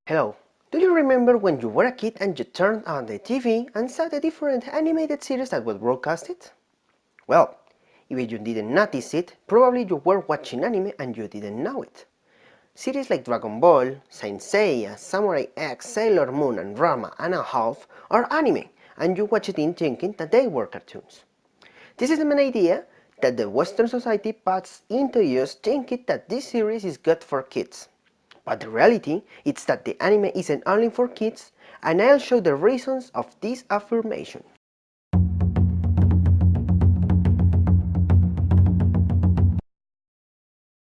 Hello, do you remember when you were a kid and you turned on the TV and saw the different animated series that were broadcasted? Well, if you didn't notice it, probably you were watching anime and you didn't know it. Series like Dragon Ball, Saint Seiya, Samurai X, Sailor Moon and Rama and a half are anime, and you watch it in thinking that they were cartoons. This is the main idea that the Western society puts into use thinking that this series is good for kids. But the reality is that the anime isn't only for kids, and I'll show the reasons of this affirmation.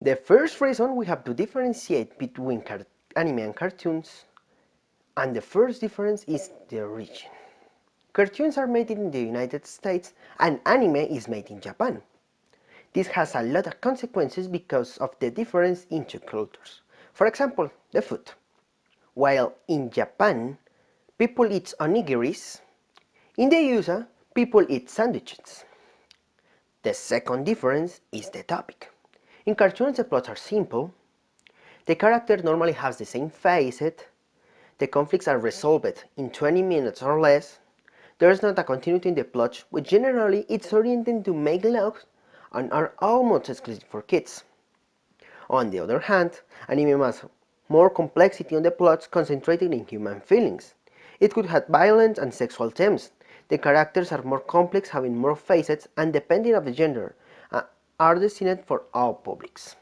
The first reason we have to differentiate between anime and cartoons, and the first difference is the origin. Cartoons are made in the United States and anime is made in Japan. This has a lot of consequences because of the difference in two cultures. For example, the food. While in Japan, people eat onigiris, in the USA, people eat sandwiches. The second difference is the topic. In cartoons, the plots are simple, the character normally has the same facet, the conflicts are resolved in 20 minutes or less, there is not a continuity in the plot, which generally it's oriented to make love and are almost exclusive for kids. On the other hand, anime has more complexity on the plots concentrated in human feelings. It could have violence and sexual themes. The characters are more complex, having more facets, and depending on the gender, are destined for all publics.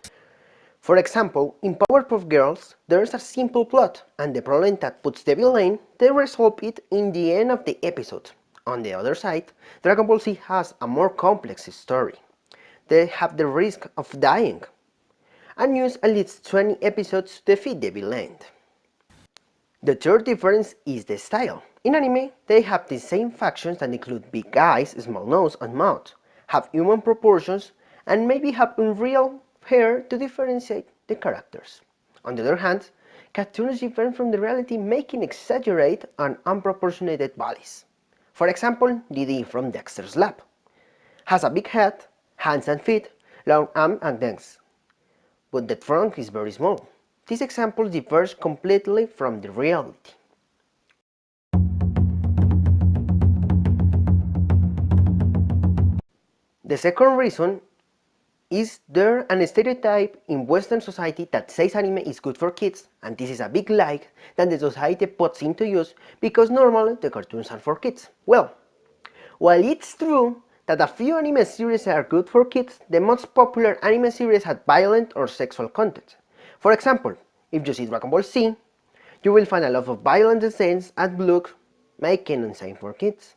For example, in Powerpuff Girls, there is a simple plot, and the problem that puts the villain, they resolve it in the end of the episode. On the other side, Dragon Ball Z has a more complex story. They have the risk of dying, and use at least 20 episodes to defeat the villain. The third difference is the style. In anime, they have the same factions that include big eyes, small nose and mouth, have human proportions, and maybe have unreal hair to differentiate the characters. On the other hand, cartoons differ from the reality, making exaggerate and unproportionated bodies. For example, Didi from Dexter's Lab has a big head, hands and feet, long arms and legs, but the trunk is very small. This example differs completely from the reality. The second reason is there an stereotype in Western society that says anime is good for kids, and this is a big lie that the society puts into use because normally the cartoons are for kids. Well, while it's true that a few anime series are good for kids, the most popular anime series have violent or sexual content. For example, if you see Dragon Ball Z, you will find a lot of violent scenes and blood, making unsafe for kids.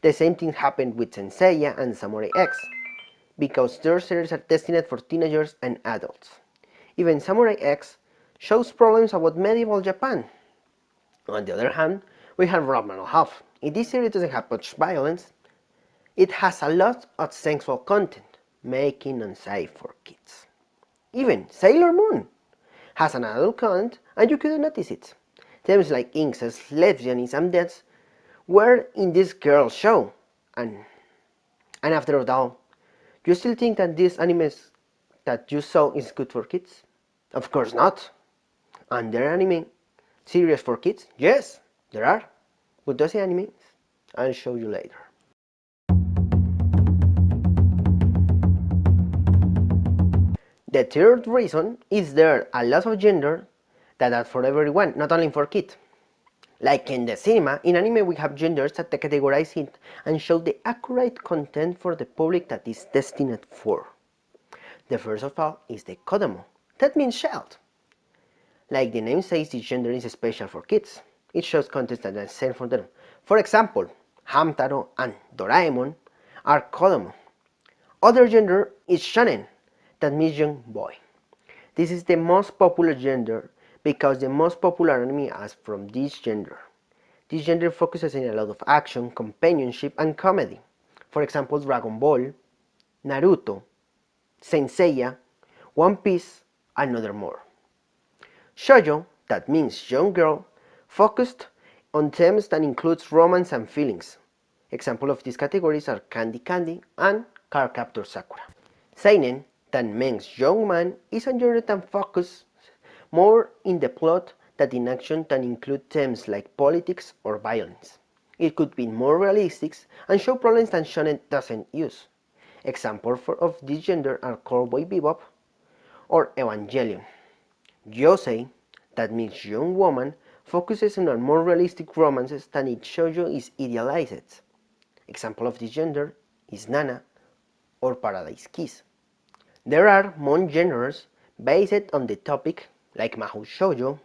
The same thing happened with Saint Seiya and Samurai X, because their series are destined for teenagers and adults. Even Samurai X shows problems about medieval Japan. On the other hand, we have Ranma Half. In this series doesn't have much violence, it has a lot of sexual content, making unsafe for kids. Even Sailor Moon has an adult content and you couldn't notice it. Themes like incest, lesbianism and deaths were in this girl's show, and after all, you still think that these animes that you saw is good for kids? Of course not. And there are anime series for kids? Yes, there are. But those animes, I'll show you later. The third reason is there a lot of gender that are for everyone, not only for kids. Like in the cinema, in anime we have genders that categorize it and show the accurate content for the public that is destined for. The first of all is the kodomo, that means child. Like the name says, this gender is special for kids. It shows content that is sent for them. For example, Hamtaro and Doraemon are kodomo. Other gender is shonen, that means young boy. This is the most popular gender because the most popular anime is from this gender. This gender focuses on a lot of action, companionship, and comedy. For example, Dragon Ball, Naruto, Saint Seiya, One Piece, and other more. Shoujo, that means young girl, focused on themes that includes romance and feelings. Examples of these categories are Candy Candy and Cardcaptor Sakura. Seinen, that means young man, is a genre that focuses more in the plot that in action can include themes like politics or violence. It could be more realistic and show problems that shonen doesn't use. Examples of this genre are Cowboy Bebop or Evangelion. Yosei, that means young woman, focuses on more realistic romances than its shoujo is idealized. Example of this genre is Nana or Paradise Kiss. There are more genres based on the topic like Mahou Shoujo,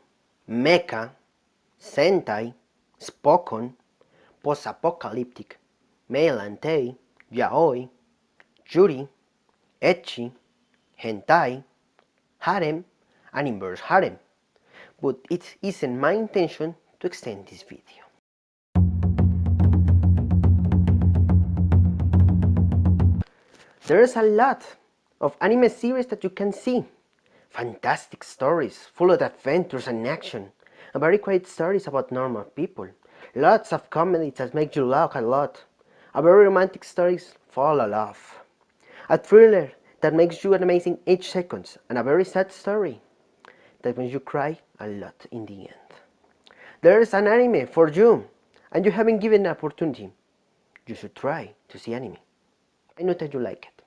Mecha, Sentai, Spokon, Post-apocalyptic, Male and Tei, Yaoi, Yuri, Ecchi, Hentai, Harem, and Inverse Harem, but it isn't my intention to extend this video. There's a lot of anime series that you can see. Fantastic stories, full of adventures and action, and very quiet stories about normal people. Lots of comedies that make you laugh a lot. A very romantic stories fall in love. A thriller that makes you amazing each second, and a very sad story that makes you cry a lot in the end. There's an anime for you, and you haven't given an opportunity. You should try to see anime. I know that you like it.